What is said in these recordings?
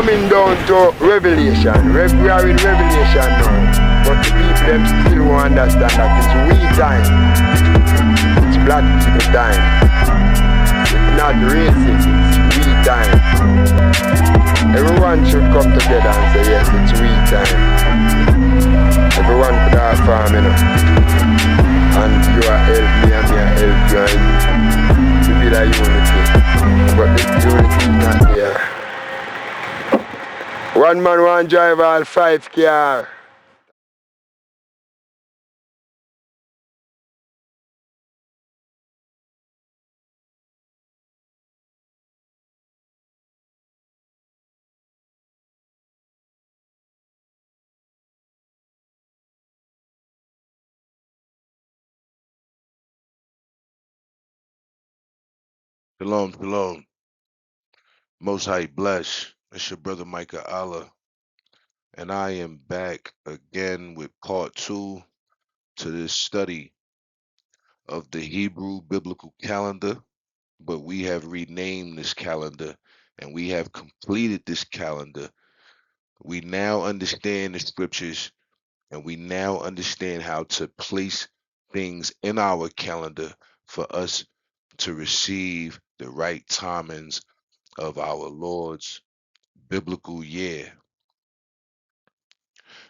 coming down to Revelation. We are in Revelation now. But the people them still won't understand that it's we time. It's black people time. It's not racist, it's we time. Everyone should come together and say yes, it's we time. Everyone could have farm, you know. And you are help me and me are help you and to build a unity. But the unity is not there. One man, one drive all 5 car. Shalom, shalom. Most High bless. It's your brother Micah Allah, and I am back again with part 2 to this study of the Hebrew biblical calendar. But we have renamed this calendar and we have completed this calendar. We now understand the scriptures and we now understand how to place things in our calendar for us to receive the right timings of our Lord's biblical year.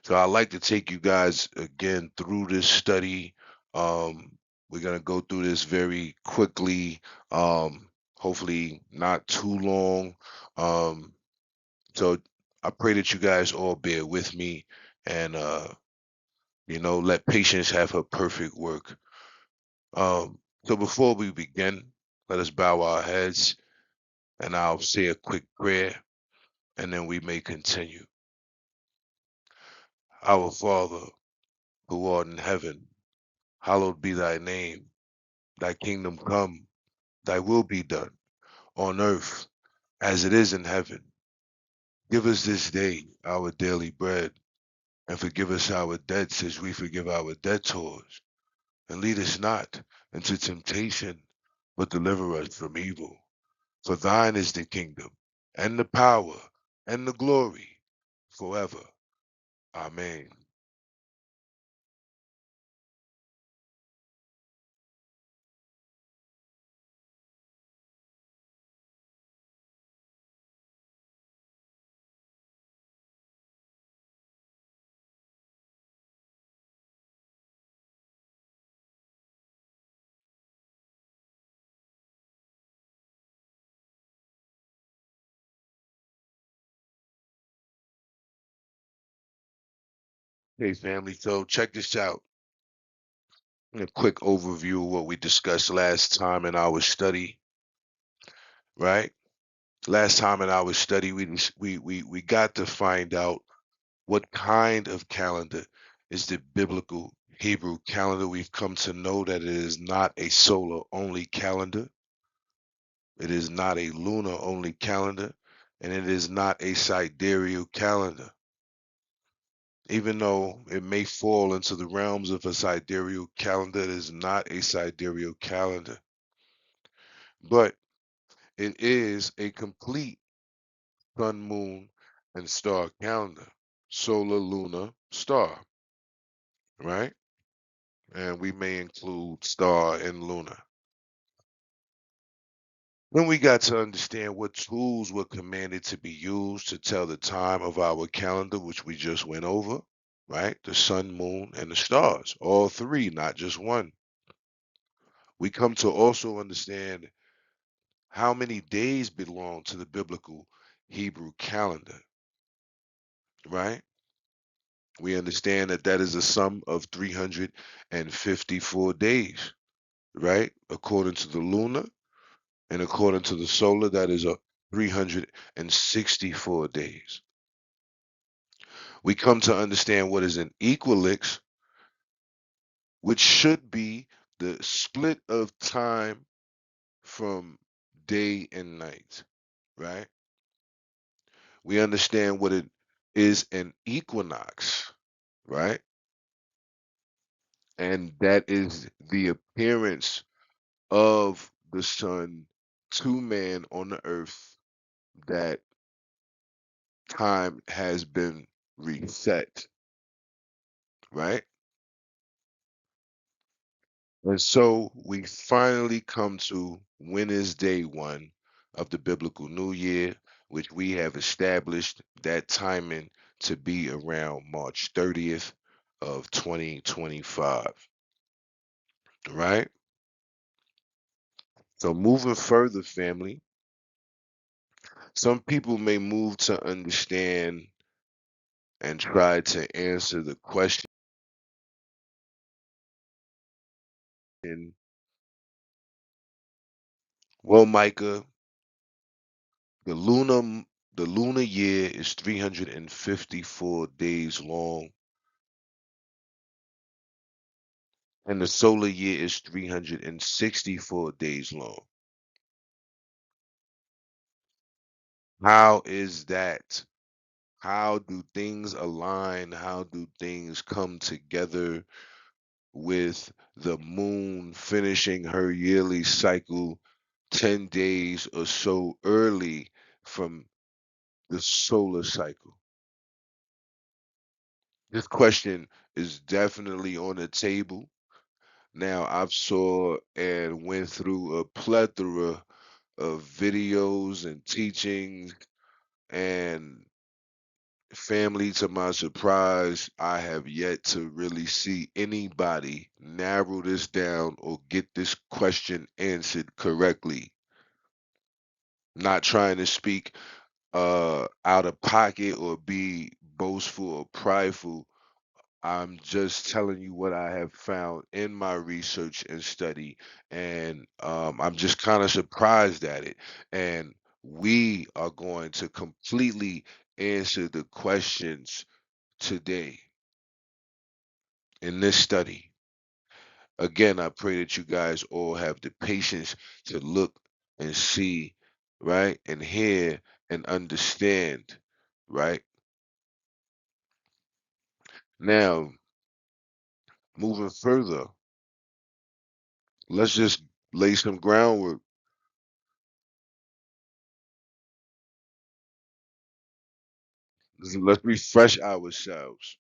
So I'd like to take you guys again through this study. We're gonna go through this very quickly. Hopefully not too long. Um, so I pray that you guys all bear with me and let patience have her perfect work. So before we begin, let us bow our heads and I'll say a quick prayer and then we may continue. Our Father, who art in heaven, hallowed be thy name. Thy kingdom come, thy will be done, on earth as it is in heaven. Give us this day our daily bread, and forgive us our debts as we forgive our debtors. And lead us not into temptation, but deliver us from evil. For thine is the kingdom, and the power, and the glory, forever. Amen. Hey, family, so check this out. A quick overview of what we discussed last time in our study, right? Last time in our study, we got to find out what kind of calendar is the biblical Hebrew calendar. We've come to know that it is not a solar only calendar, it is not a lunar only calendar, and it is not a sidereal calendar. Even though it may fall into the realms of a sidereal calendar, it is not a sidereal calendar, but it is a complete sun, moon, and star calendar. Solar, lunar, star, right? And we may include star and lunar. Then we got to understand what tools were commanded to be used to tell the time of our calendar, which we just went over, right? The sun, moon, and the stars, all three, not just one. We come to also understand how many days belong to the biblical Hebrew calendar, right? We understand that that is a sum of 354 days, right? According to the lunar and according to the solar, that is a 364 days. We come to understand what is an equilix, which should be the split of time from day and night, right? We understand what it is an equinox, right? And that is the appearance of the sun to man on the earth that time has been reset, right? And so we finally come to when is day one of the biblical new year, which we have established that timing to be around March 30th of 2025, right? So moving further, family, some people may move to understand and try to answer the question, well, Micah, the lunar year is 354 days long, and the solar year is 364 days long. How is that? How do things align? How do things come together with the moon finishing her yearly cycle 10 days or so early from the solar cycle? This question is definitely on the table. Now, I've saw and went through a plethora of videos and teachings, and family, to my surprise, I have yet to really see anybody narrow this down or get this question answered correctly. Not trying to speak out of pocket or be boastful or prideful. I'm just telling you what I have found in my research and study, and I'm just kind of surprised at it. And we are going to completely answer the questions today in this study. Again, I pray that you guys all have the patience to look and see, right, and hear and understand, right? Now, moving further, let's just lay some groundwork. Let's refresh ourselves.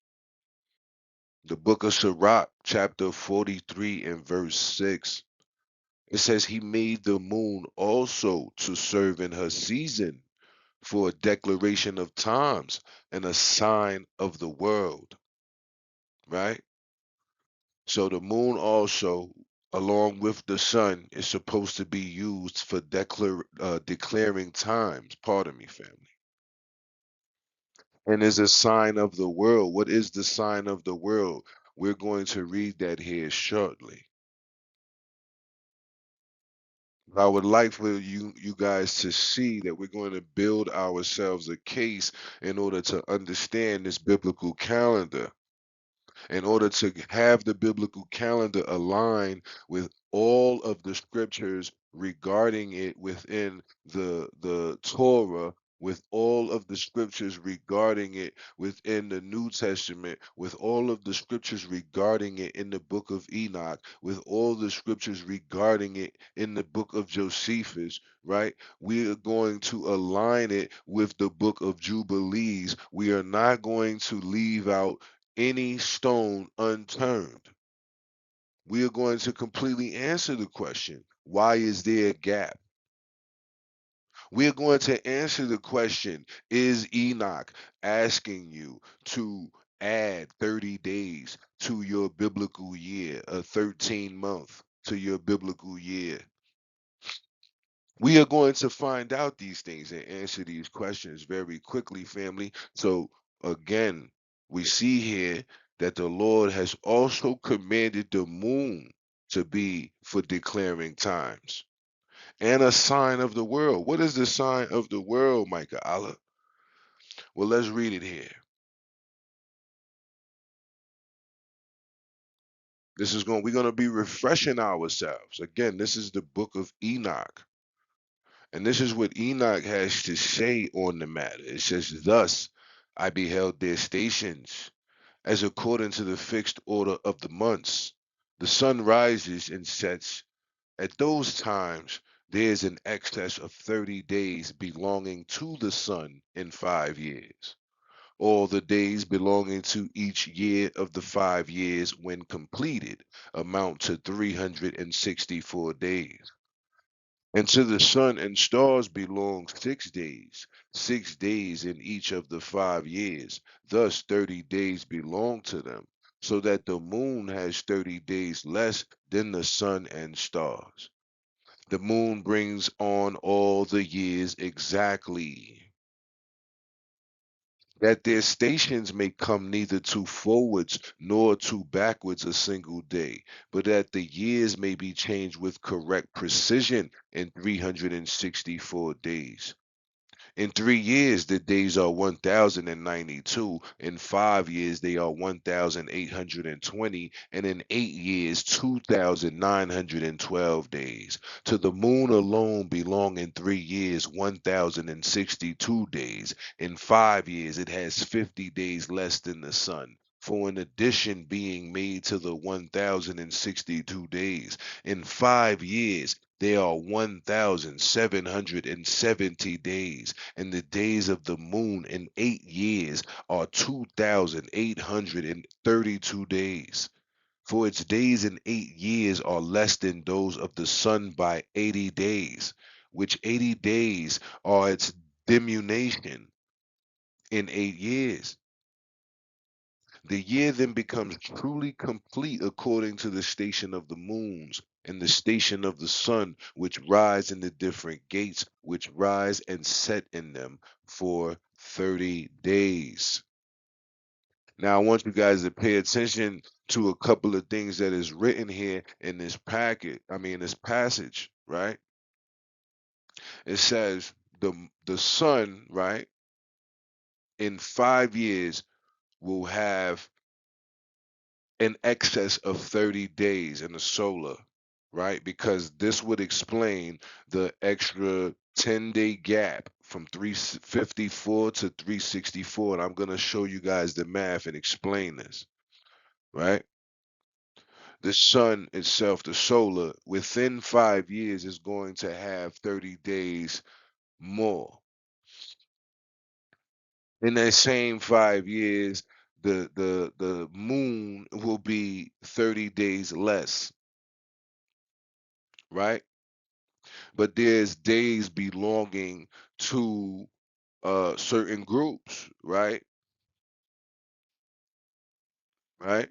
The book of Sirach, chapter 43 and verse 6. It says, He made the moon also to serve in her season for a declaration of times and a sign of the world, right? So the moon also, along with the sun, is supposed to be used for declaring times. Pardon me, family. And is a sign of the world. What is the sign of the world? We're going to read that here shortly. I would like for you guys to see that we're going to build ourselves a case in order to understand this biblical calendar, in order to have the biblical calendar align with all of the scriptures regarding it within the Torah, with all of the scriptures regarding it within the New Testament, with all of the scriptures regarding it in the book of Enoch, with all the scriptures regarding it in the book of Josephus, right? We are going to align it with the book of Jubilees. We are not going to leave out any stone unturned. We are going to completely answer the question, why is there a gap? We are going to answer the question, is Enoch asking you to add 30 days to your biblical year, a 13-month to your biblical year? We are going to find out these things and answer these questions very quickly, family. So, again, we see here that the Lord has also commanded the moon to be for declaring times and a sign of the world. What is the sign of the world, Micah Allah? Well, let's read it here. We're going to be refreshing ourselves. Again, this is the book of Enoch. And this is what Enoch has to say on the matter. It says, Thus I beheld their stations, as according to the fixed order of the months. The sun rises and sets at those times. there's an excess of 30 days belonging to the sun in 5 years. All the days belonging to each year of the 5 years when completed amount to 364 days. And to the sun and stars belong 6 days, 6 days in each of the 5 years. Thus, 30 days belong to them, so that the moon has 30 days less than the sun and stars. The moon brings on all the years exactly, that their stations may come neither to forwards nor to backwards a single day, but that the years may be changed with correct precision in 364 days. In 3 years, the days are 1,092. In 5 years, they are 1,820. And in 8 years, 2,912 days. To the moon alone belong in 3 years 1,062 days. In 5 years, it has 50 days less than the sun. For an addition being made to the 1,062 days, in 5 years, there are 1,770 days, and the days of the moon in 8 years are 2,832 days. For its days in 8 years are less than those of the sun by 80 days, which 80 days are its diminution in 8 years. The year then becomes truly complete according to the station of the moons and the station of the sun, which rise in the different gates, which rise and set in them for 30 days. Now, I want you guys to pay attention to a couple of things that is written here in this this passage, right? It says the sun, right, in 5 years will have in excess of 30 days in the solar, right? Because this would explain the extra 10-day gap from 354 to 364. And I'm going to show you guys the math and explain this, right? The sun itself, the solar, within 5 years is going to have 30 days more. In that same 5 years, the moon will be 30 days less, right? But there's days belonging to certain groups, right? Right?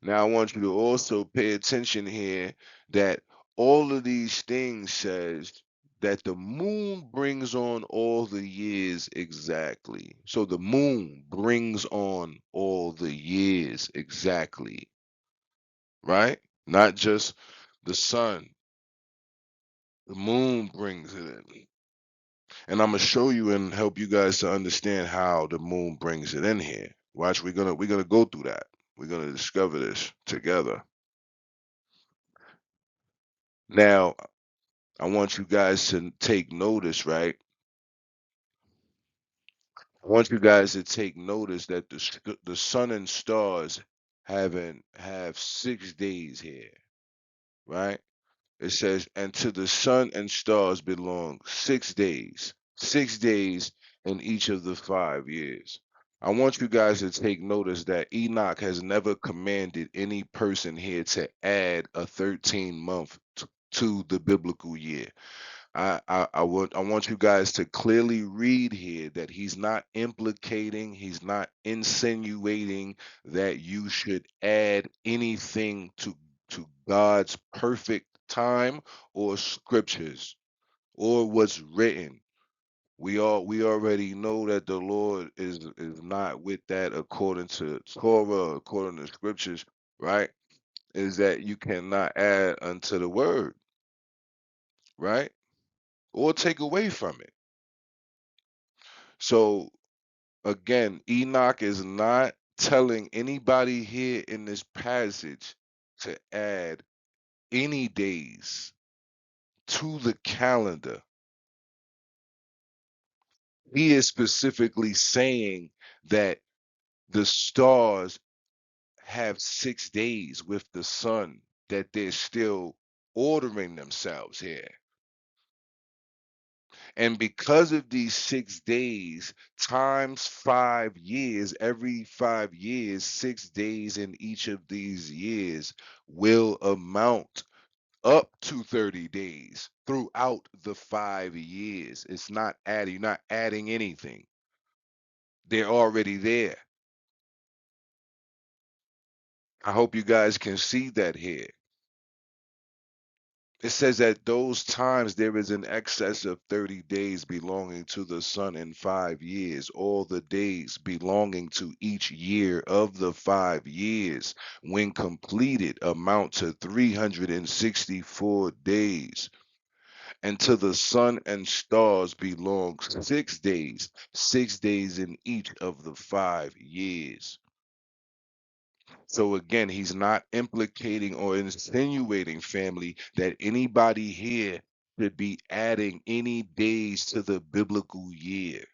Now I want you to also pay attention here that all of these things says that the moon brings on all the years exactly. So the moon brings on all the years exactly, right? Not just the sun. The moon brings it in. And I'm gonna show you and help you guys to understand how the moon brings it in here. Watch, we're gonna go through that. We're gonna discover this together. Now, I want you guys to take notice, right? I want you guys to take notice that the sun and stars have 6 days here, right? It says, and to the sun and stars belong 6 days, 6 days in each of the 5 years. I want you guys to take notice that Enoch has never commanded any person here to add a 13-month to the biblical year. I want you guys to clearly read here that he's not implicating, he's not insinuating that you should add anything to God's perfect time or scriptures or what's written. We already know that the Lord is not with that according to Torah, according to scriptures, right? Is that you cannot add unto the word, right? Or take away from it. So again, Enoch is not telling anybody here in this passage to add any days to the calendar. He is specifically saying that the stars have 6 days with the sun, that there's still ordering themselves here. And because of these 6 days times 5 years, every 5 years, 6 days in each of these years will amount up to 30 days throughout the 5 years. It's not adding, you're not adding anything. They're already there. I hope you guys can see that here. It says that those times there is an excess of 30 days belonging to the sun in 5 years. All the days belonging to each year of the 5 years, when completed, amount to 364 days. And to the sun and stars belongs 6 days in each of the 5 years. So again, he's not implicating or insinuating, family, that anybody here should be adding any days to the biblical year.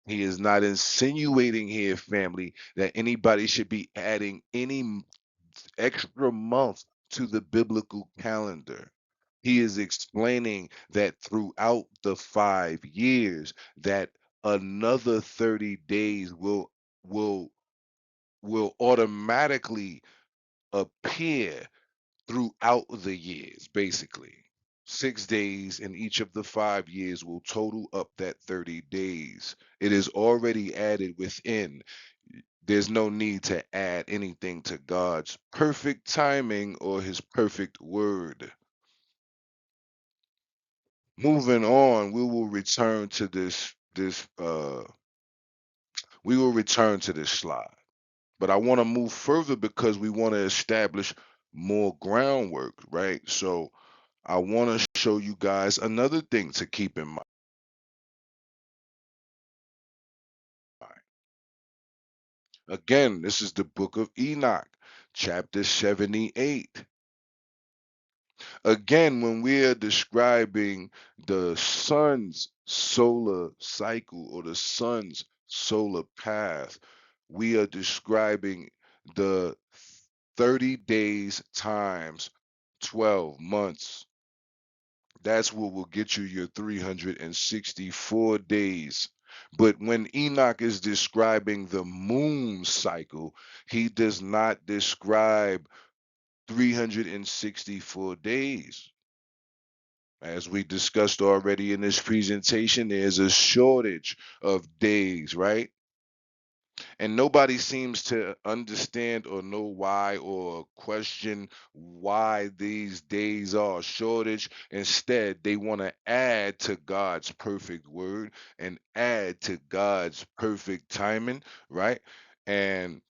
He is not insinuating here, family, that anybody should be adding any extra month to the biblical calendar. He is explaining that throughout the 5 years, that another 30 days will will automatically appear throughout the years, basically. 6 days in each of the 5 years will total up that 30 days. It is already added within. There's no need to add anything to God's perfect timing or his perfect word. Moving on, we will return to this slide. But I want to move further because we want to establish more groundwork, right? So I want to show you guys another thing to keep in mind. Again, this is the book of Enoch, chapter 78. Again, when we are describing the sun's solar cycle or the sun's solar path, we are describing the 30 days times 12 months. That's what will get you your 364 days. But when Enoch is describing the moon cycle, he does not describe 364 days. As we discussed already in this presentation, there's a shortage of days, right? And nobody seems to understand or know why or question why these days are a shortage. Instead, they want to add to God's perfect word and add to God's perfect timing, right? And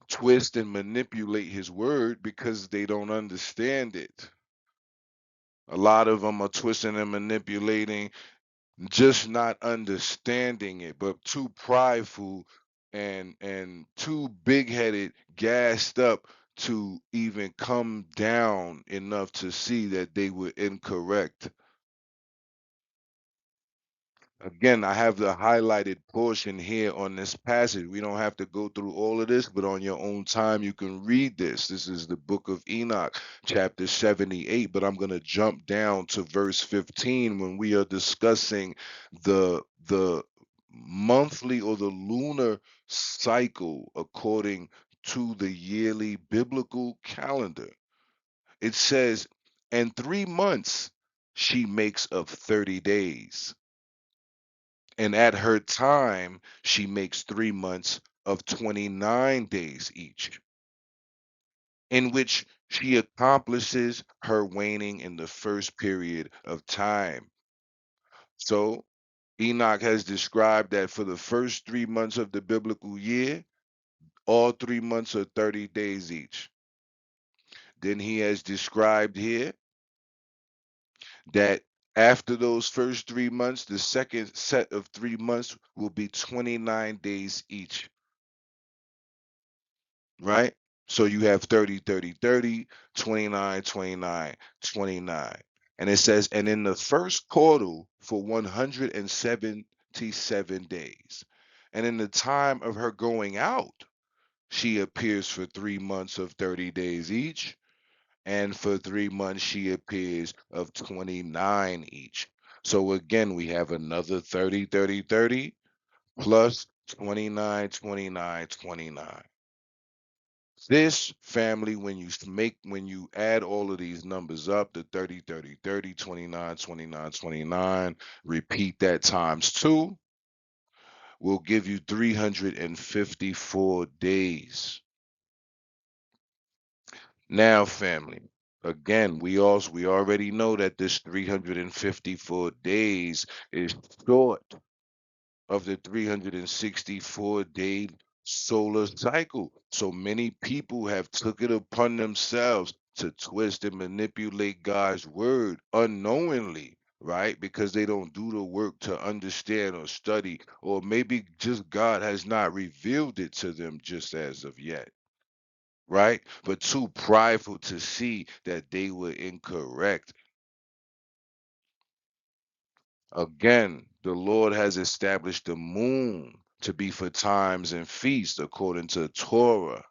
twist and manipulate his word because they don't understand it. A lot of them are twisting and manipulating, just not understanding it, but too prideful and too big-headed, gassed up to even come down enough to see that they were incorrect. Again, I have the highlighted portion here on this passage. We don't have to go through all of this, but on your own time, you can read this. This is the book of Enoch, chapter 78, but I'm going to jump down to verse 15 when we are discussing the monthly or the lunar cycle according to the yearly biblical calendar. It says, "And 3 months she makes of 30 days. And at her time, she makes 3 months of 29 days each, in which she accomplishes her waning in the first period of time." So Enoch has described that for the first 3 months of the biblical year, all 3 months are 30 days each. Then he has described here that after those first 3 months, the second set of 3 months will be 29 days each. Right? So you have 30, 30, 30, 29, 29, 29. And it says, "And in the first quarter for 177 days. And in the time of her going out, she appears for 3 months of 30 days each. And for 3 months, she appears of 29 each. So again, we have another 30, 30, 30 plus 29, 29, 29. This family, when you add all of these numbers up, the 30, 30, 30, 29, 29, 29, repeat that times 2, will give you 354 days. Now, family, again, we already know that this 354 days is short of the 364-day solar cycle. So many people have took it upon themselves to twist and manipulate God's word unknowingly, right? Because they don't do the work to understand or study, or maybe just God has not revealed it to them just as of yet, right? But too prideful to see that they were incorrect. Again, the Lord has established the moon to be for times and feasts according to Torah.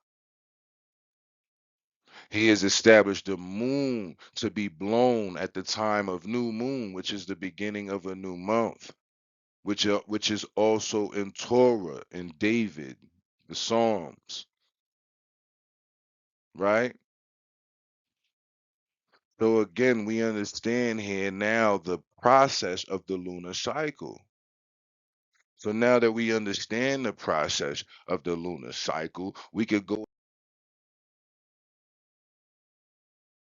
He has established the moon to be blown at the time of new moon, which is the beginning of a new month, which is also in Torah, in David, the Psalms, right? So again, we understand here now the process of the lunar cycle. So now that we understand the process of the lunar cycle, we could go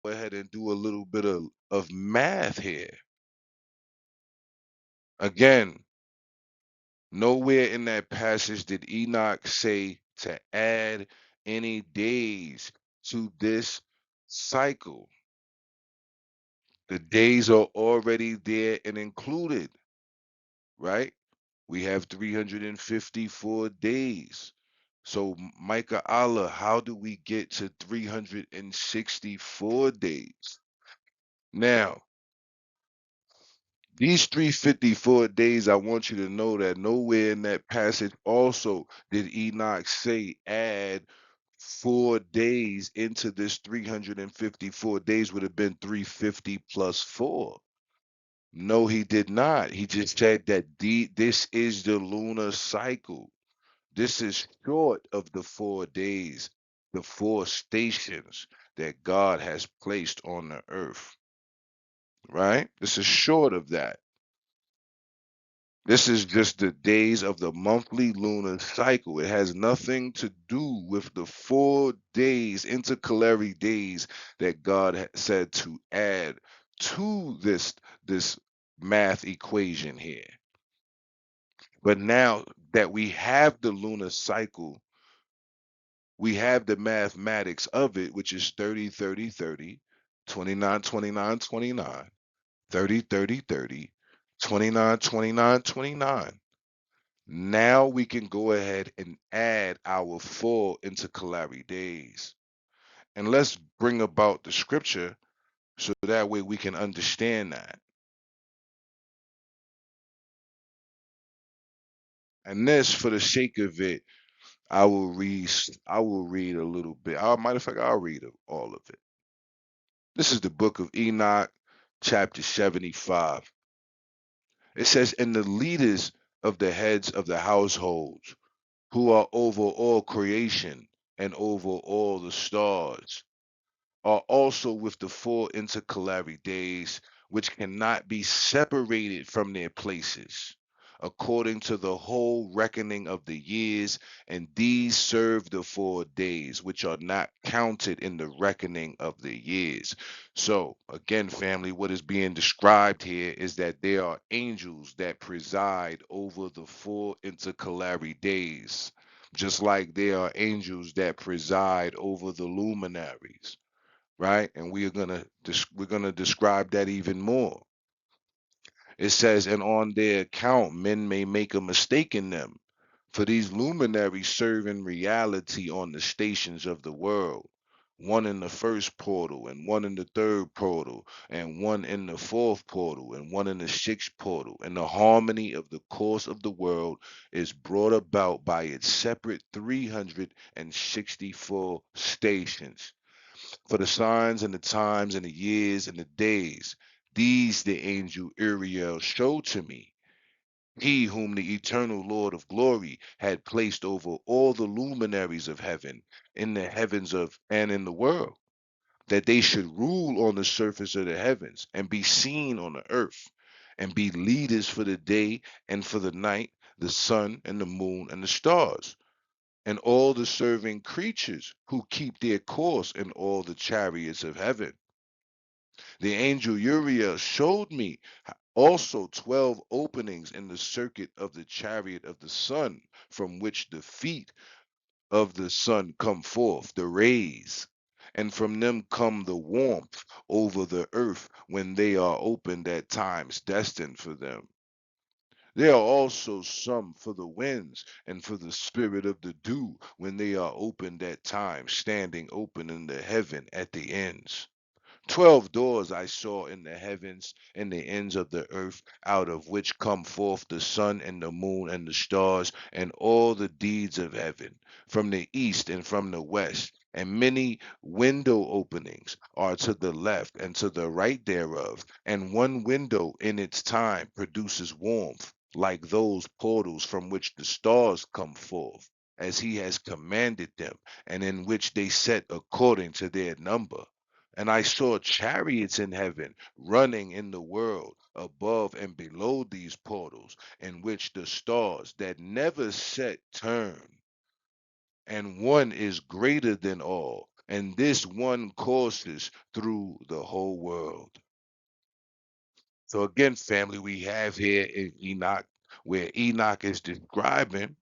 ahead and do a little bit of math here. Again, nowhere in that passage did Enoch say to add any days to this cycle. The days are already there and included, right? We have 354 days. So, Micah Allah, how do we get to 364 days? Now, these 354 days, I want you to know that nowhere in that passage also did Enoch say add 4 days into this 354 days would have been 350 plus 4. No, he did not. He just said that this is the lunar cycle. This is short of the 4 days, the 4 stations that God has placed on the earth, right? This is short of that. This is just the days of the monthly lunar cycle. It has nothing to do with the 4 days, intercalary days that God said to add to this math equation here. But now that we have the lunar cycle, we have the mathematics of it, which is 30, 30, 30, 29, 29, 29, 30, 30, 30, 29, 29, 29. Now we can go ahead and add our 4 intercalary days. And let's bring about the scripture so that way we can understand that. And this, for the sake of it, I will read a little bit. Matter of fact, I'll read all of it. This is the book of Enoch, chapter 75. It says, "And the leaders of the heads of the households, who are over all creation and over all the stars, are also with the 4 intercalary days, which cannot be separated from their places, according to the whole reckoning of the years, and these serve the 4 days, which are not counted in the reckoning of the years." So, again, family, what is being described here is that there are angels that preside over the 4 intercalary days, just like there are angels that preside over the luminaries, right? And we're gonna describe that even more. It says, "And on their account, men may make a mistake in them, for these luminaries serve in reality on the stations of the world, one in the first portal, and one in the third portal, and one in the fourth portal, and one in the sixth portal. And the harmony of the course of the world is brought about by its separate 364 stations." For the signs and the times and the years and the days, these the angel Uriel showed to me. He whom the eternal Lord of glory had placed over all the luminaries of heaven, in the heavens of and in the world, that they should rule on the surface of the heavens, and be seen on the earth, and be leaders for the day and for the night, the sun and the moon and the stars, and all the serving creatures who keep their course in all the chariots of heaven. The angel Uriel showed me also 12 openings in the circuit of the chariot of the sun, from which the feet of the sun come forth, the rays, and from them come the warmth over the earth when they are opened at times destined for them. There are also some for the winds and for the spirit of the dew when they are opened at times, standing open in the heaven at the ends. 12 doors I saw in the heavens and the ends of the earth, out of which come forth the sun and the moon and the stars and all the deeds of heaven, from the east and from the west. And many window openings are to the left and to the right thereof, and one window in its time produces warmth, like those portals from which the stars come forth, as he has commanded them, and in which they set according to their number. And I saw chariots in heaven running in the world above and below these portals, in which the stars that never set turn, and one is greater than all, and this one courses through the whole world. So again, family, we have here in Enoch, where Enoch is describing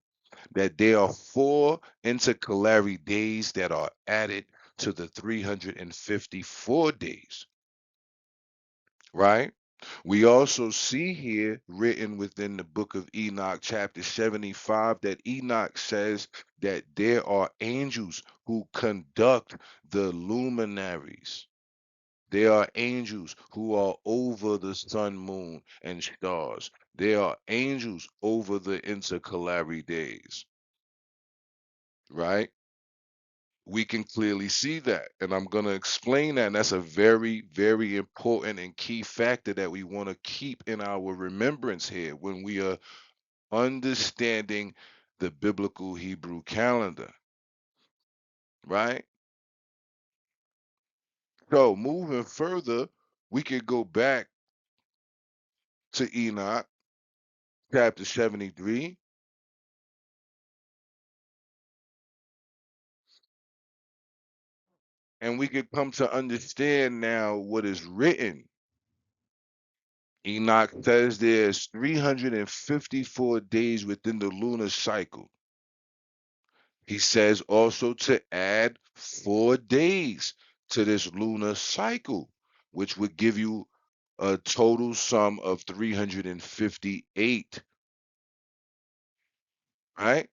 that there are four intercalary days that are added to the 354 days, right? We also see here written within the book of Enoch, chapter 75, that Enoch says that there are angels who conduct the luminaries. There are angels who are over the sun, moon, and stars. There are angels over the intercalary days, right? We can clearly see that. And I'm going to explain that. And that's a very, very important and key factor that we want to keep in our remembrance here when we are understanding the biblical Hebrew calendar, right? So moving further, we could go back to Enoch chapter 73, and we could come to understand now what is written. Enoch says there's 354 days within the lunar cycle. He says also to add 4 days to this lunar cycle, which would give you a total sum of 358, right?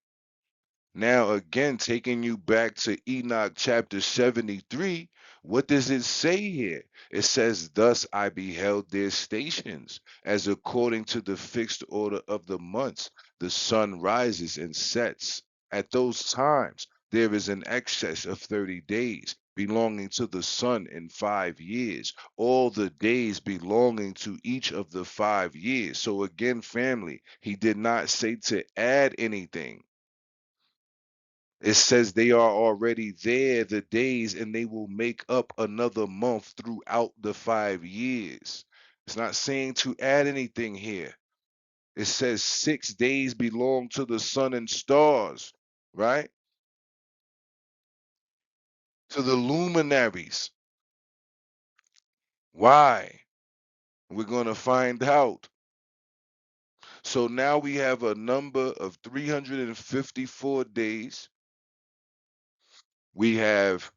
Now, again, taking you back to Enoch chapter 73, what does it say here? It says, "Thus I beheld their stations, as according to the fixed order of the months, the sun rises and sets. At those times, there is an excess of 30 days, belonging to the sun in 5 years, all the days belonging to each of the 5 years." So, again, family, he did not say to add anything. It says they are already there, the days, and they will make up another month throughout the 5 years. It's not saying to add anything here. It says 6 days belong to the sun and stars, right? To the luminaries. Why? We're going to find out. So now we have a number of 354 days. We have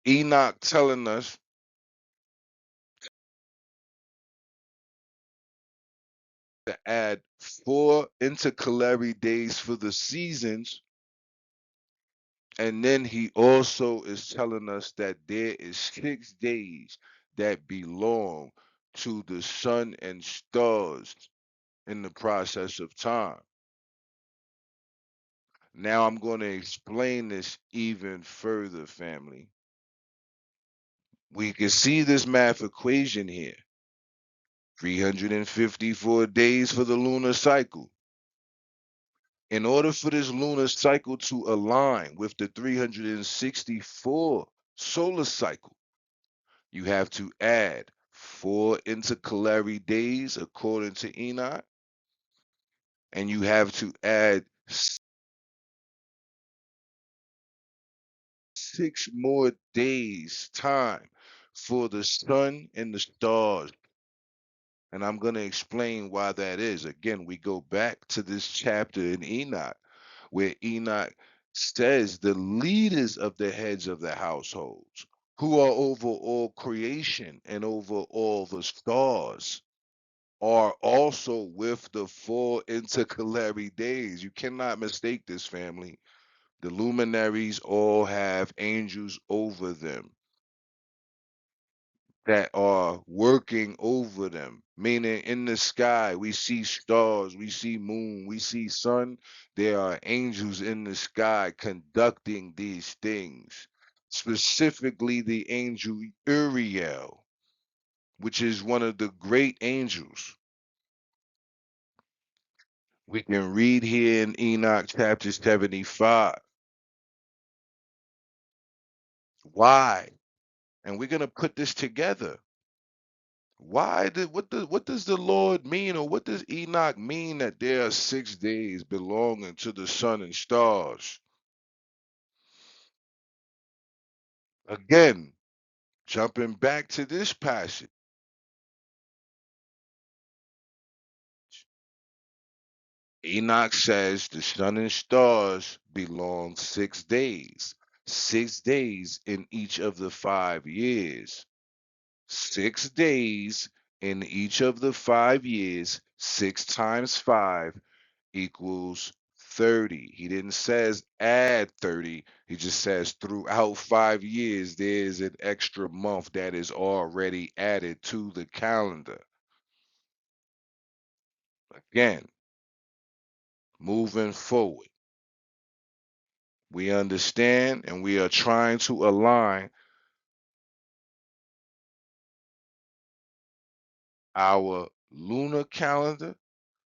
Enoch telling us to add 4 intercalary days for the seasons. And then he also is telling us that there is 6 days that belong to the sun and stars in the process of time. Now I'm going to explain this even further, family. We can see this math equation here. 354 days for the lunar cycle. In order for this lunar cycle to align with the 364 solar cycle, you have to add 4 intercalary days according to Enoch, and you have to add 6 more days time for the sun and the stars. And I'm going to explain why that is. Again, we go back to this chapter in Enoch where Enoch says the leaders of the heads of the households who are over all creation and over all the stars are also with the 4 intercalary days. You cannot mistake this, family. The luminaries all have angels over them that are working over them. Meaning in the sky, we see stars, we see moon, we see sun. There are angels in the sky conducting these things. Specifically, the angel Uriel, which is one of the great angels. We can read here in Enoch chapter 75. Why? And we're gonna put this together. What does the Lord mean, or what does Enoch mean that there are 6 days belonging to the sun and stars? Again, jumping back to this passage, Enoch says the sun and stars belong 6 days, 6 days in each of the 5 years. 6 days in each of the 5 years, 6 times 5 equals 30. He didn't says add 30. He just says throughout 5 years, there's an extra month that is already added to the calendar. Again, moving forward, we understand and we are trying to align our lunar calendar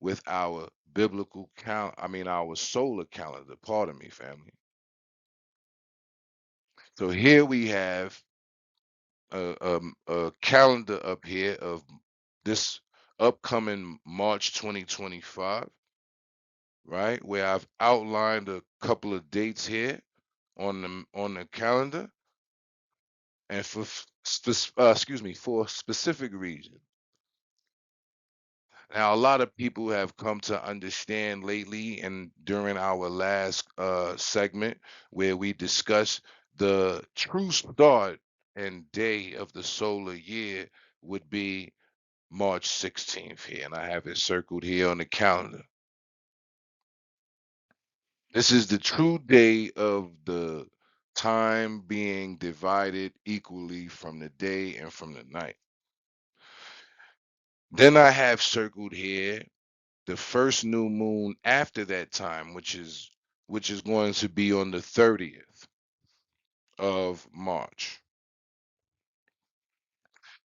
with our biblical our solar calendar. Pardon me, family. So here we have a calendar up here of this upcoming March 2025, right? Where I've outlined a couple of dates here on the calendar, and for specific reasons. Now, a lot of people have come to understand lately, and during our last segment where we discussed the true start and day of the solar year would be March 16th here, and I have it circled here on the calendar. This is the true day of the time being divided equally from the day and from the night. Then I have circled here the first new moon after that time, which is going to be on the 30th of March.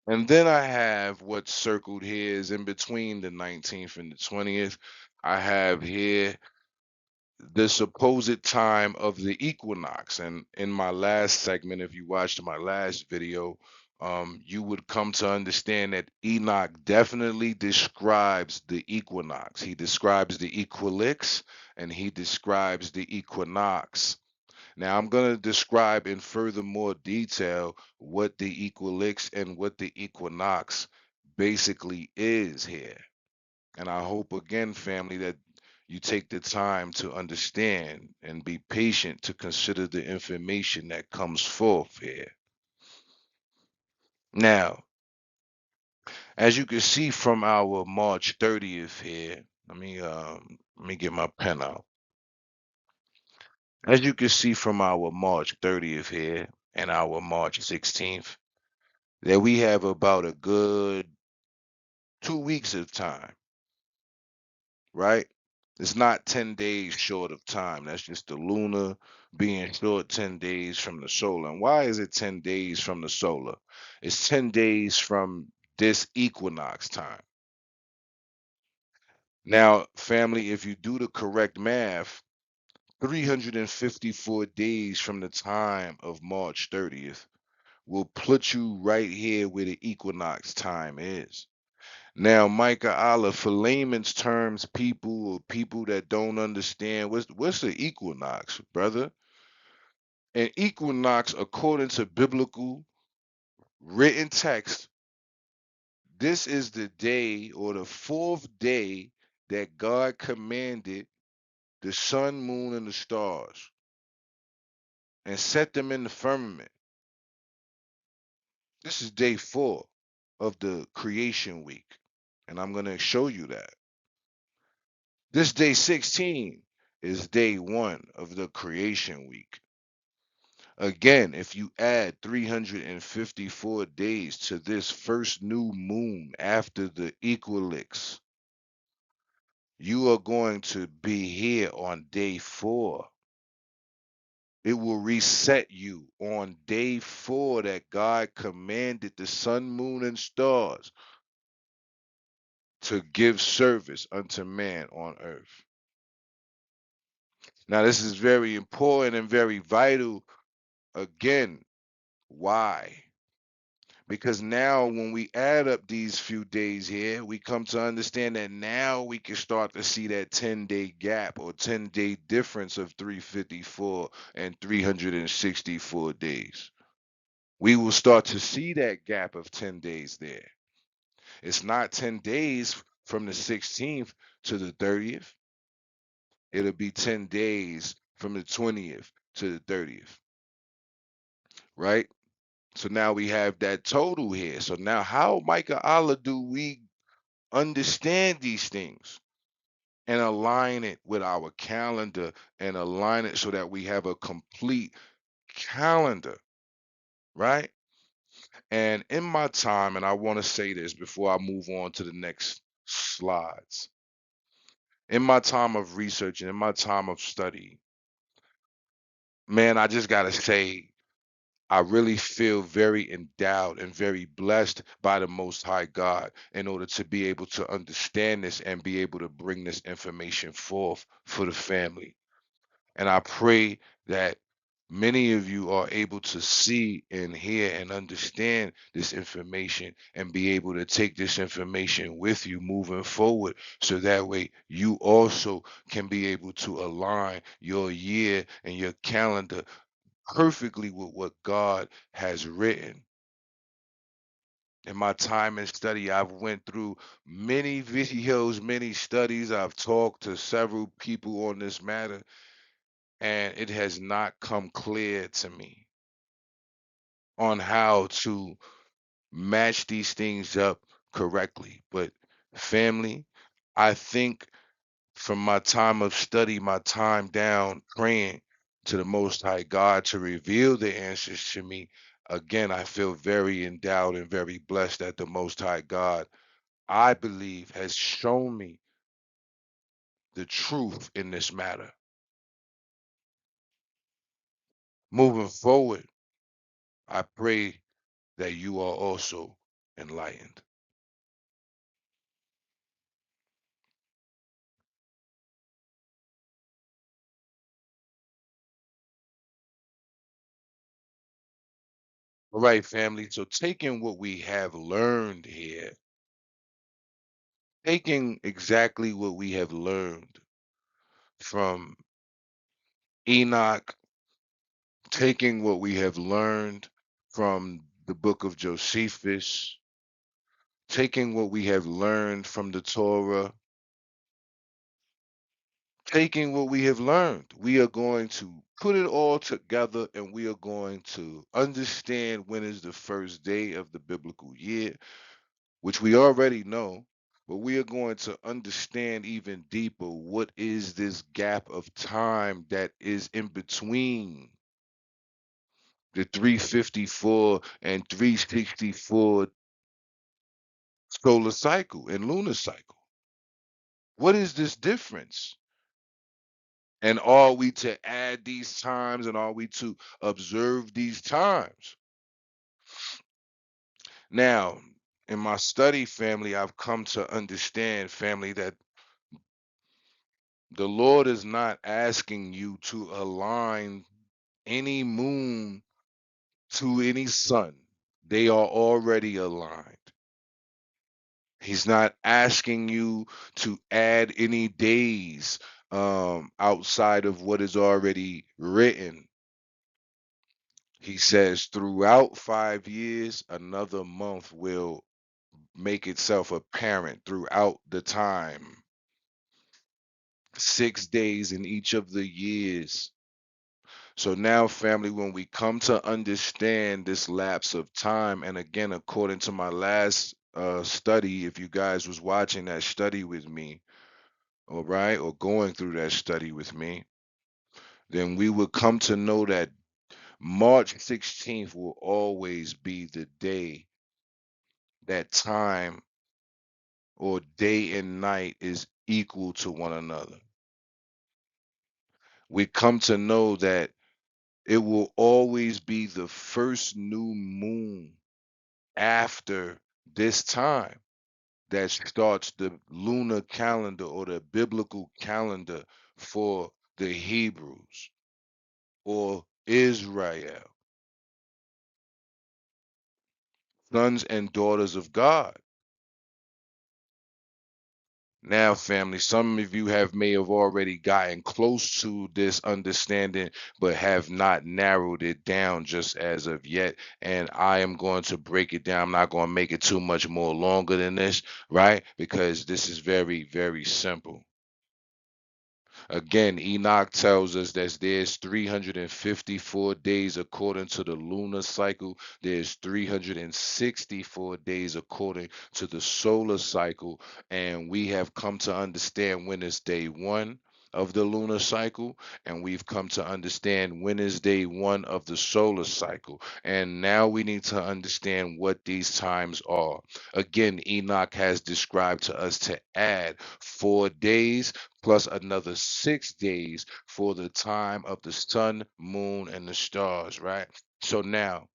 And then I have what's circled here is in between the 19th and the 20th. I have here the supposed time of the equinox. And in my last segment, if you watched my last video, you would come to understand that Enoch definitely describes the equinox. He describes the equilix and he describes the equinox. Now, I'm going to describe in further more detail what the equilix and what the equinox basically is here. And I hope again, family, that you take the time to understand and be patient to consider the information that comes forth here. Now, as you can see from our March 30th here, let me get my pen out. As you can see from our March 30th here and our March 16th, that we have about a good 2 weeks of time, right? It's not 10 days short of time. That's just the lunar being short 10 days from the solar. And why is it 10 days from the solar? It's 10 days from this equinox time. Now, family, if you do the correct math, 354 days from the time of March 30th will put you right here where the equinox time is. Now, Micah Allah, for layman's terms, people or people that don't understand, what's the equinox, brother? An equinox, according to biblical written text, this is the day or the fourth day that God commanded the sun, moon, and the stars and set them in the firmament. This is day 4 of the creation week, and I'm going to show you that. This day 16 is day 1 of the creation week. Again, if you add 354 days to this first new moon after the equinox, you are going to be here on day 4. It will reset you on day 4 that God commanded the sun, moon, and stars to give service unto man on earth. Now, this is very important and very vital. Again, why? Because now, when we add up these few days here, we come to understand that now we can start to see that 10-day gap or 10-day difference of 354 and 364 days. We will start to see that gap of 10 days there. It's not 10 days from the 16th to the 30th. It'll be 10 days from the 20th to the 30th, right? So now we have that total here. So now, how, Micah Allah, do we understand these things and align it with our calendar and align it so that we have a complete calendar, right? And in my time, and I want to say this before I move on to the next slides, in my time of research and in my time of study, man, I just got to say, I really feel very endowed and very blessed by the Most High God in order to be able to understand this and be able to bring this information forth for the family. And I pray that many of you are able to see and hear and understand this information and be able to take this information with you moving forward so that way you also can be able to align your year and your calendar perfectly with what God has written. In my time and study, I've went through many videos, many studies. I've talked to several people on this matter, and it has not come clear to me on how to match these things up correctly. But family, I think from my time of study, my time down praying to the Most High God to reveal the answers to me, again, I feel very endowed and very blessed that the Most High God, I believe, has shown me the truth in this matter. Moving forward, I pray that you are also enlightened. All right, family. So, taking what we have learned here, taking exactly what we have learned from Enoch, taking what we have learned from the book of Josephus, taking what we have learned from the Torah, taking what we have learned, we are going to put it all together and we are going to understand when is the first day of the biblical year, which we already know, but we are going to understand even deeper what is this gap of time that is in between the 354 and 364 solar cycle and lunar cycle. What is this difference? And are we to add these times and are we to observe these times? Now, in my study, family, I've come to understand, family, that the Lord is not asking you to align any moon to any sun. They are already aligned. He's not asking you to add any days outside of what is already written. He says throughout 5 years, another month will make itself apparent throughout the time. 6 days in each of the years. So now, family, when we come to understand this lapse of time, and again, according to my last study, if you guys was watching that study with me, all right, or going through that study with me, then we would come to know that March 16th will always be the day that time or day and night is equal to one another. We come to know that it will always be the first new moon after this time that starts the lunar calendar or the biblical calendar for the Hebrews or Israel, sons and daughters of God. Now, family, some of you may have already gotten close to this understanding, but have not narrowed it down just as of yet. And I am going to break it down. I'm not going to make it too much more longer than this, right? Because this is very, very simple. Again, Enoch tells us that there's 354 days according to the lunar cycle. There's 364 days according to the solar cycle. And we have come to understand when is day one of the lunar cycle, and we've come to understand when is day one of the solar cycle. And now we need to understand what these times are. Again, Enoch has described to us to add 4 days plus another 6 days for the time of the sun, moon, and the stars, right? So now,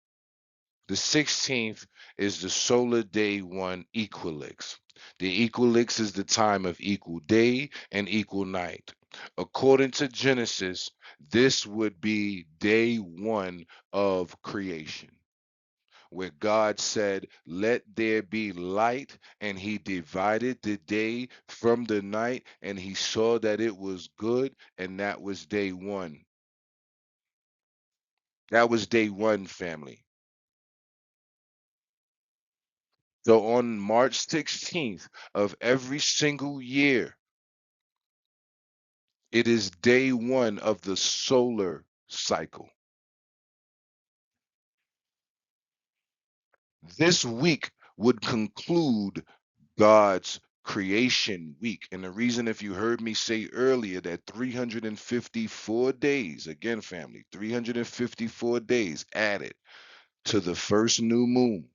the 16th is the solar day one equinox. The equinox is the time of equal day and equal night. According to Genesis, this would be day one of creation, where God said, "Let there be light," and he divided the day from the night, and he saw that it was good, and that was day one. That was day one, family. So on March 16th of every single year, it is day one of the solar cycle. This week would conclude God's creation week. And the reason, if you heard me say earlier, that 354 days, again, family, 354 days added to the first new moon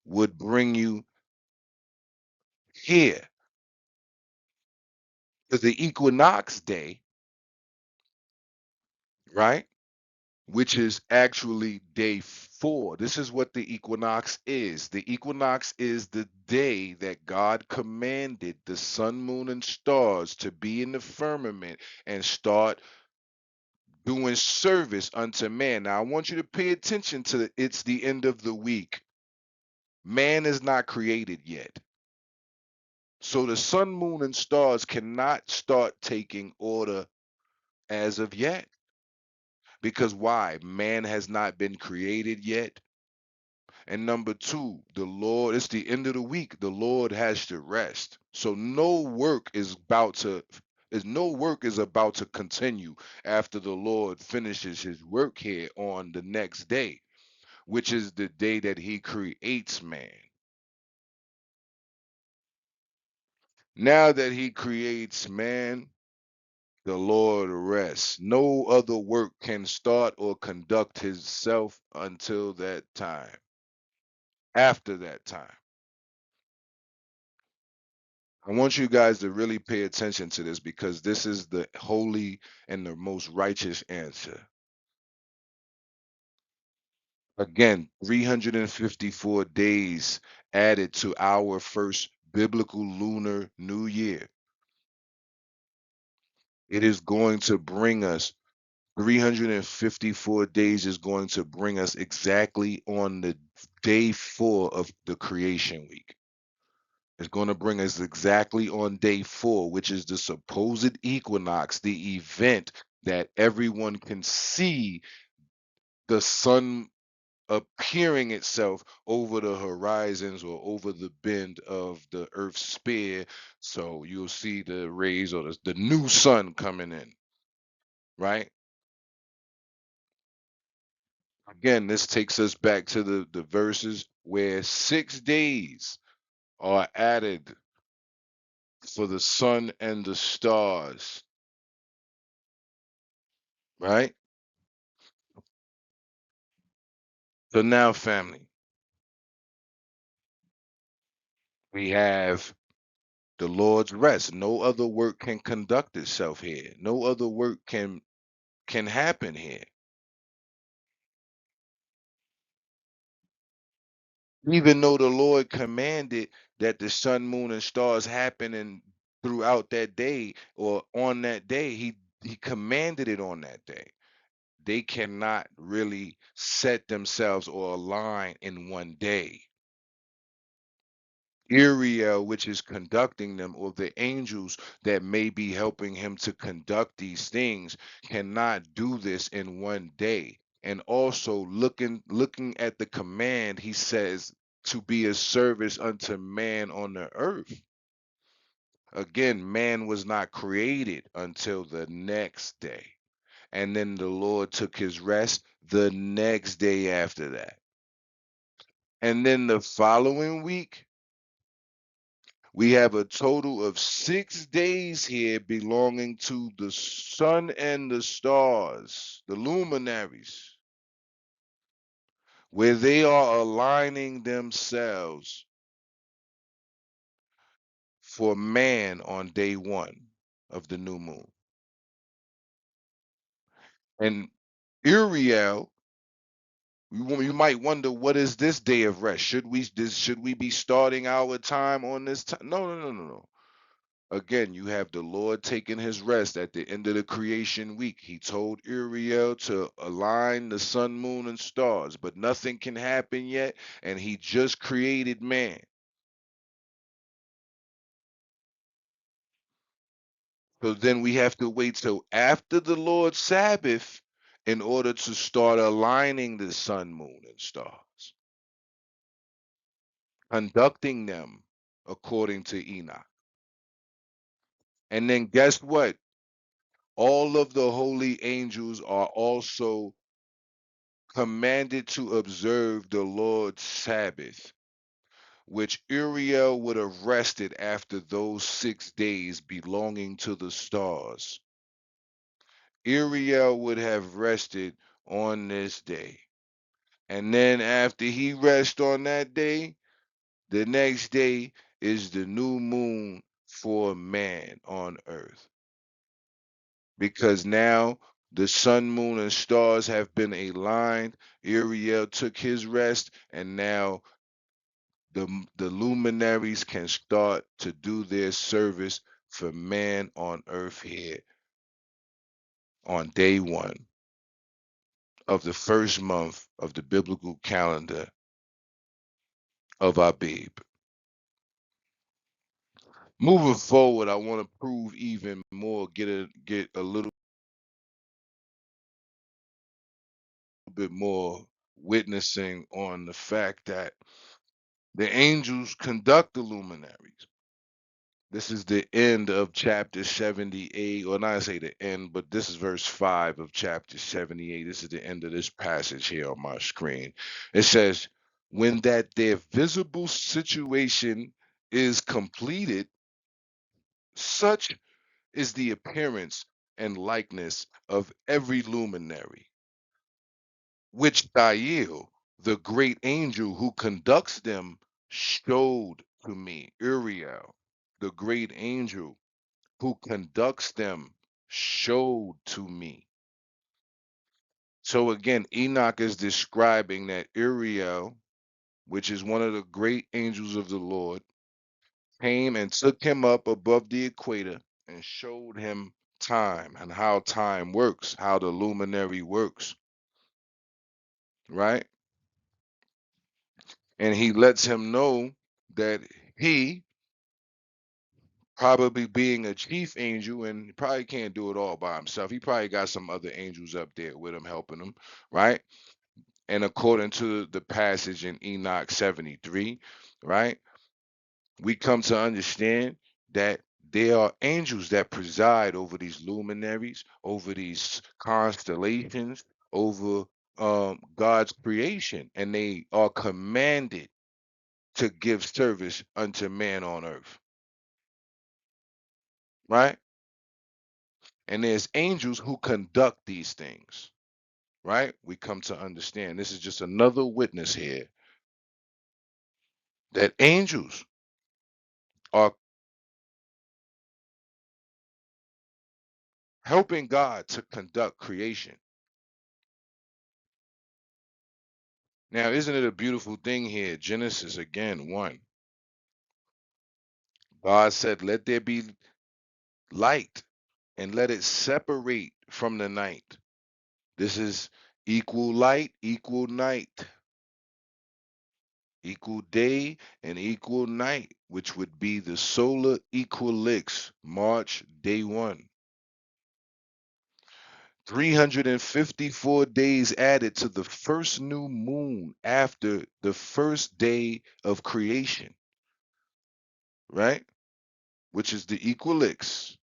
would bring you here to the equinox day, right? Which is actually day 4. This is what the equinox is. The equinox is the day that God commanded the sun, moon, and stars to be in the firmament and start doing service unto man. Now, I want you to pay attention to it's the end of the week. Man is not created yet. So the sun, moon, and stars cannot start taking order as of yet. Because why? Man has not been created yet. And number two, the Lord, it's the end of the week. The Lord has to rest. So no work is about to continue after the Lord finishes his work here on the next day, which is the day that he creates man. Now that he creates man, the Lord rests. No other work can start or conduct himself until that time. After that time. I want you guys to really pay attention to this because this is the holy and the most righteous answer. Again, 354 days added to our first biblical lunar new year. It is going to bring us 354 days is going to bring us exactly on the day 4 of the creation week. It's going to bring us exactly on day 4, which is the supposed equinox, the event that everyone can see the sun appearing itself over the horizons or over the bend of the Earth's sphere. So you'll see the rays or the new sun coming in, right? Again, this takes us back to the verses where 6 days are added for the sun and the stars, right? So now, family, we have the Lord's rest. No other work can conduct itself here. No other work can happen here. Even though the Lord commanded that the sun, moon, and stars happen and throughout that day or on that day, he commanded it on that day. They cannot really set themselves or align in one day. Uriel, which is conducting them, or the angels that may be helping him to conduct these things, cannot do this in one day. And also looking at the command, he says to be a service unto man on the earth. Again, man was not created until the next day. And then the Lord took his rest the next day after that. And then the following week, we have a total of 6 days here belonging to the sun and the stars, the luminaries, where they are aligning themselves for man on day 1 of the new moon. And Uriel, you might wonder, what is this day of rest? Should we be starting our time on this time? No. Again, you have the Lord taking his rest at the end of the creation week. He told Uriel to align the sun, moon, and stars, but nothing can happen yet, and he just created man. So then we have to wait till after the Lord's Sabbath in order to start aligning the sun, moon, and stars, conducting them according to Enoch. And then guess what? All of the holy angels are also commanded to observe the Lord's Sabbath, which Uriel would have rested after those 6 days belonging to the stars. Uriel would have rested on this day. And then after he rests on that day, the next day is the new moon for man on earth. Because now the sun, moon, and stars have been aligned. Uriel took his rest, and now the luminaries can start to do their service for man on earth here on day 1 of the first month of the biblical calendar of Abib. Moving forward, I want to prove even more, get a little bit more witnessing on the fact that the angels conduct the luminaries. This is the end of chapter 78, or not say the end, but this is verse 5 of chapter 78. This is the end of this passage here on my screen. It says, when that their visible situation is completed, such is the appearance and likeness of every luminary, which Thiel, the great angel who conducts them, showed to me, Uriel. the great angel who conducts them showed to me. So again, Enoch is describing that Uriel, which is one of the great angels of the Lord, came and took him up above the equator and showed him time and how time works, how the luminary works, right? And he lets him know that he, probably being a chief angel, and he probably can't do it all by himself. He probably got some other angels up there with him helping him, right? And according to the passage in Enoch 73, right, we come to understand that there are angels that preside over these luminaries, over these constellations, over God's creation, and they are commanded to give service unto man on earth, right? And there's angels who conduct these things, right? We come to understand this is just another witness here that angels are helping God to conduct creation. Now, isn't it a beautiful thing here? Genesis again, 1. God said, let there be light and let it separate from the night. This is equal light, equal night, equal day, and equal night, which would be the solar equinox, March day 1. 354 days added to the first new moon after the first day of creation, right? Which is the equinox.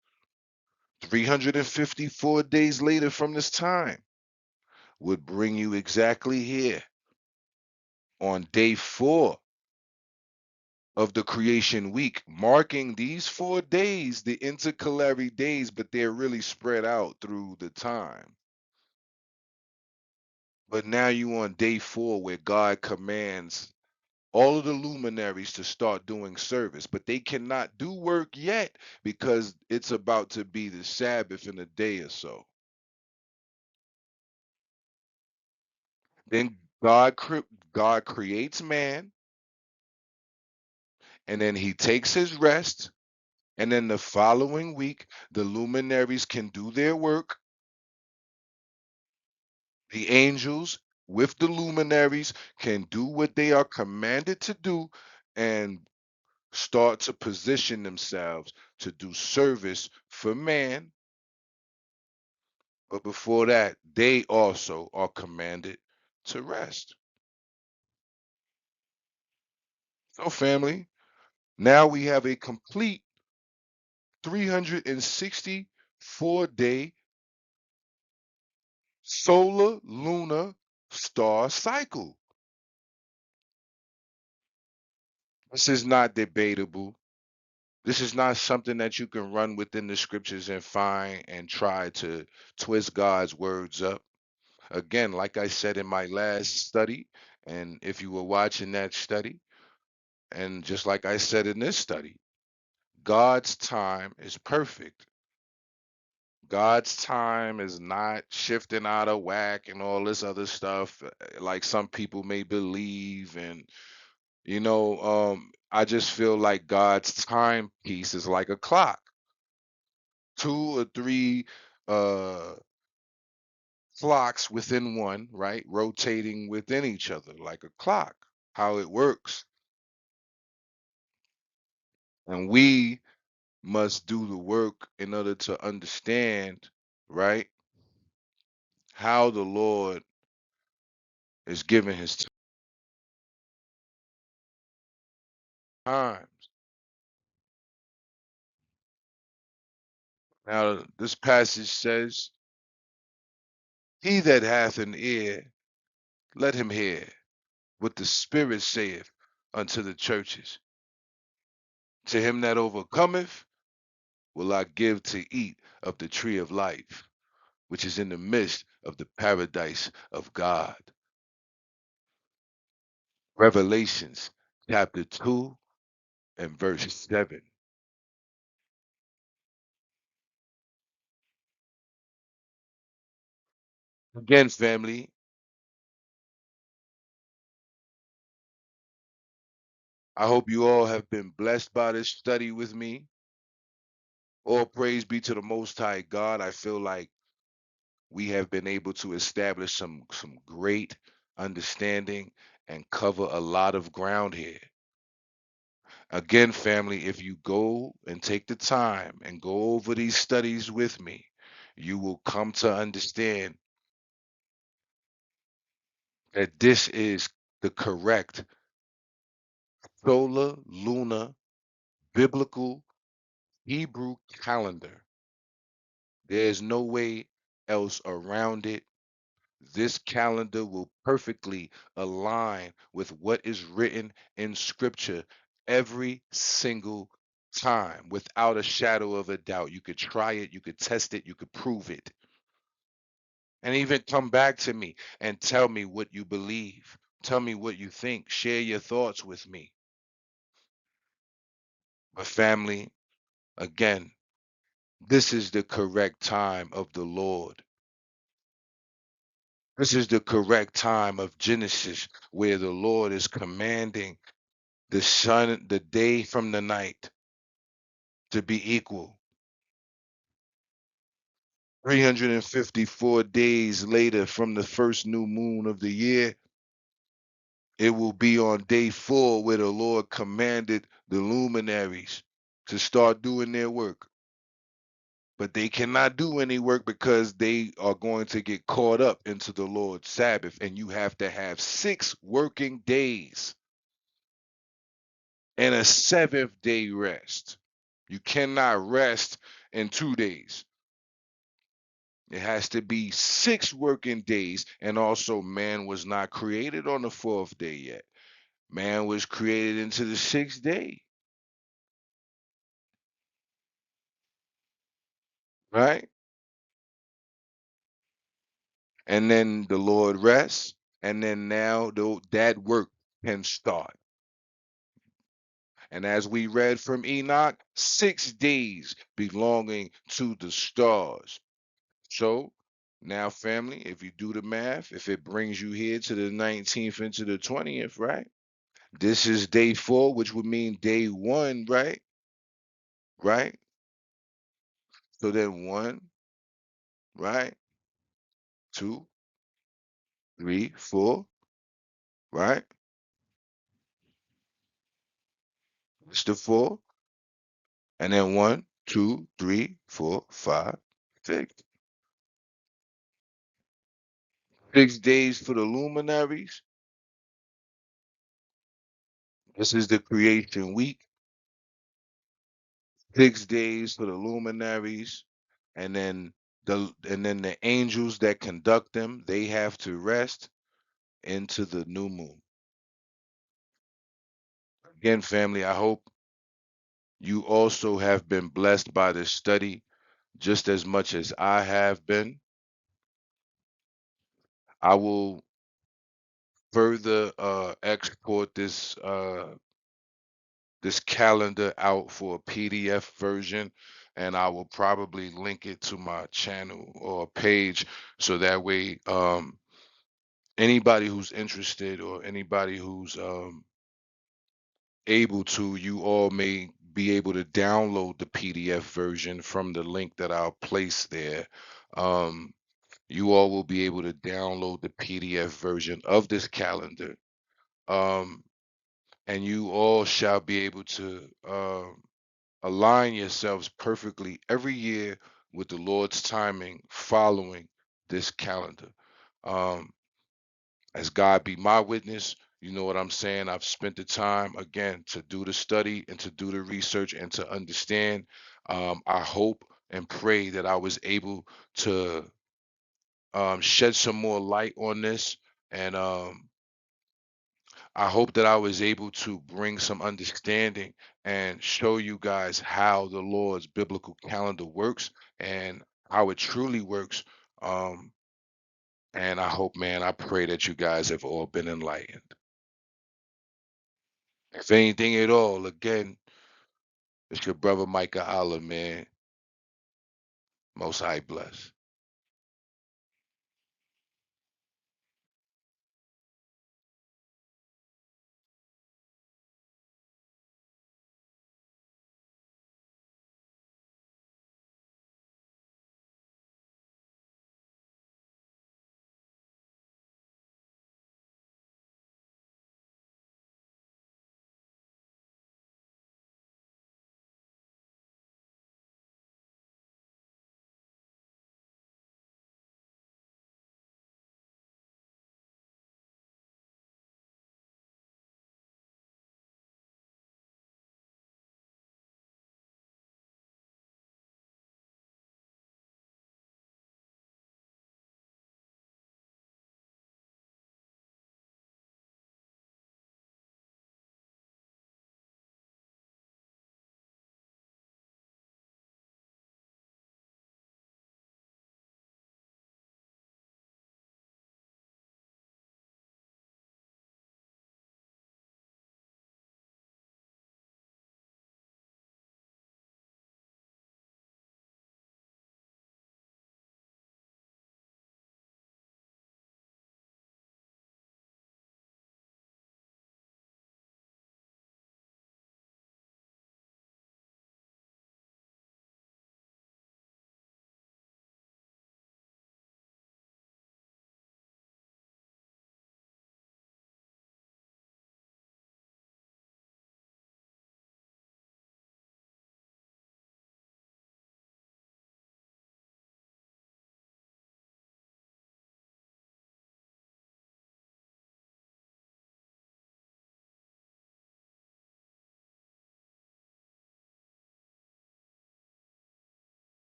354 days later from this time would bring you exactly here on day 4 of the creation week, marking these 4 days, the intercalary days, but they're really spread out through the time. But now you on day 4 where God commands all of the luminaries to start doing service, but they cannot do work yet because it's about to be the Sabbath in a day or so. Then God creates man, and then he takes his rest, and then the following week the luminaries can do their work. The angels with the luminaries can do what they are commanded to do and start to position themselves to do service for man. But before that, they also are commanded to rest. So, family, now we have a complete 364-day solar lunar star cycle. This is not debatable. This is not something that you can run within the scriptures and find and try to twist God's words up. Again, like I said in my last study, and if you were watching that study, and just like I said in this study, God's time is perfect. God's time is not shifting out of whack and all this other stuff like some people may believe. And I just feel like God's timepiece is like a clock. 2 or 3 uh clocks within one, right? Rotating within each other like a clock, how it works. And we must do the work in order to understand, right, how the Lord is giving his time. Now, this passage says, he that hath an ear, let him hear what the Spirit saith unto the churches. To him that overcometh will I give to eat of the tree of life, which is in the midst of the paradise of God. Revelations chapter 2 and verse 7. Again, family, I hope you all have been blessed by this study with me. All praise be to the Most High God. I feel like we have been able to establish some great understanding and cover a lot of ground here. Again, family, if you go and take the time and go over these studies with me, you will come to understand that this is the correct solar, lunar, biblical, Hebrew calendar. There's no way else around it. This calendar will perfectly align with what is written in scripture every single time without a shadow of a doubt. You could try it, you could test it, you could prove it. And even come back to me and tell me what you believe. Tell me what you think. Share your thoughts with me. But, family, again, this is the correct time of the Lord. This is the correct time of Genesis, where the Lord is commanding the sun, the day from the night to be equal. 354 days later from the first new moon of the year, it will be on day 4 where the Lord commanded the luminaries to start doing their work. But they cannot do any work because they are going to get caught up into the Lord's Sabbath, and you have to have 6 working days and a 7th day rest. You cannot rest in 2 days. It has to be 6 working days. And also, man was not created on the 4th day yet. Man was created into the 6th day, right? And then the Lord rests. And then now that work can start. And as we read from Enoch, 6 days belonging to the stars. So now, family, if you do the math, if it brings you here to the 19th and to the 20th, right? This is day 4, which would mean day 1, right? Right? So then 1, right? 2, 3, 4, right? It's the 4. And then 1, 2, 3, 4, 5, 6. 6 days for the luminaries. This is the creation week. 6 days for the luminaries. And then the angels that conduct them, they have to rest into the new moon. Again, family, I hope you also have been blessed by this study just as much as I have been. I will further export this calendar out for a PDF version, and I will probably link it to my channel or page so that way anybody who's interested or anybody who's able to, you all may be able to download the PDF version from the link that I'll place there. Um, you all will be able to download the PDF version of this calendar. Um, and you all shall be able to align yourselves perfectly every year with the Lord's timing following this calendar. Um, as God be my witness, you know what I'm saying? I've spent the time again to do the study and to do the research and to understand. I hope and pray that I was able to shed some more light on this. And I hope that I was able to bring some understanding and show you guys how the Lord's biblical calendar works and how it truly works. Um, and I hope, man, I pray that you guys have all been enlightened. If anything at all, again, it's your brother Micah Allah, man. Most High bless.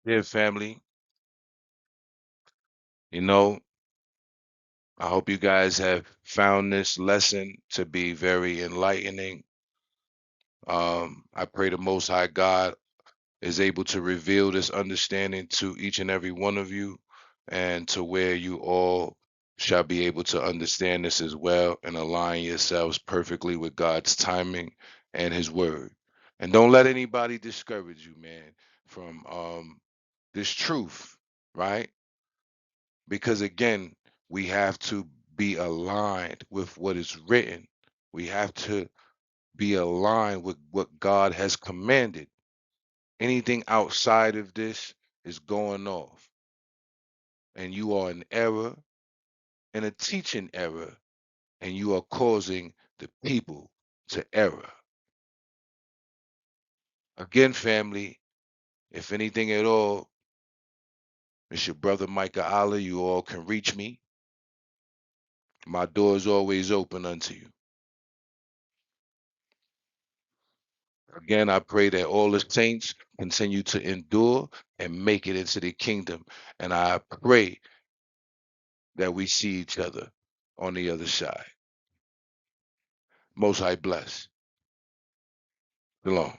Dear family, you know, I hope you guys have found this lesson to be very enlightening. I pray the Most High God is able to reveal this understanding to each and every one of you, and to where you all shall be able to understand this as well and align yourselves perfectly with God's timing and His word. And don't let anybody discourage you, man, from this truth, right? Because again, we have to be aligned with what is written. We have to be aligned with what God has commanded. Anything outside of this is going off, and you are in error, in a teaching error, and you are causing the people to error. Again, family, if anything at all, it's your brother Micah Allah. You all can reach me. My door is always open unto you. Again, I pray that all the saints continue to endure and make it into the kingdom. And I pray that we see each other on the other side. Most High bless. Shalom.